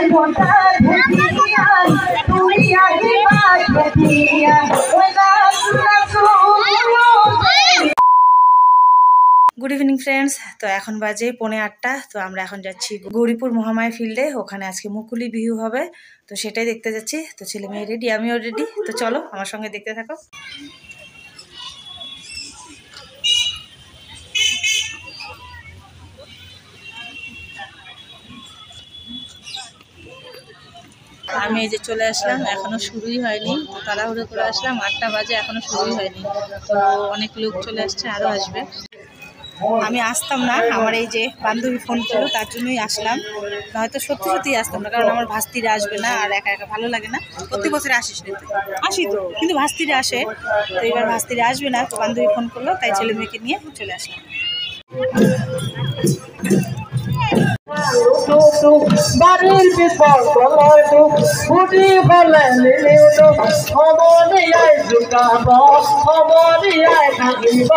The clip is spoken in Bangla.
Good evening friends. तो এখন বাজে 8:30। তো আমরা এখন যাচ্ছি গৌরীপুর মহামায়া ফিল্ডে। ওখানে আজকে মুকুলি বিহু হবে, তো সেটাই দেখতে যাচ্ছি। তো ছেলে মেয়ে রেডি, আমিও রেডি। তো চলো আমার সঙ্গে দেখতে থাকো। আমি এই যে চলে আসলাম, এখনো শুরুই হয়নি। তো তাড়াহুড়ো করে আসলাম, 8টা বাজে, এখনো শুরুই হয়নি। তো অনেক লোক চলে আসছে, আরও আসবে। আমি আসতাম না, আমার এই যে বান্ধবী ফোন করলো, তার জন্যই আসলাম। হয়তো সত্যি সত্যিই আসতাম না, কারণ আমার ভাস্তিরা আসবে না, আর একা একা ভালো লাগে না। প্রতি বছরে আসিস না? আসি তো, কিন্তু ভাস্তিরা আসে। তো এবার ভাস্তিরা আসবে না, তো বান্ধবী ফোন করলো, তাই ছেলে মেয়েকে নিয়ে চলে আসলাম। বাড়ির পিছন ফুটি ফেলে খবরিয়ায় ঢুকাব, খবরিয়ায় থাকিব।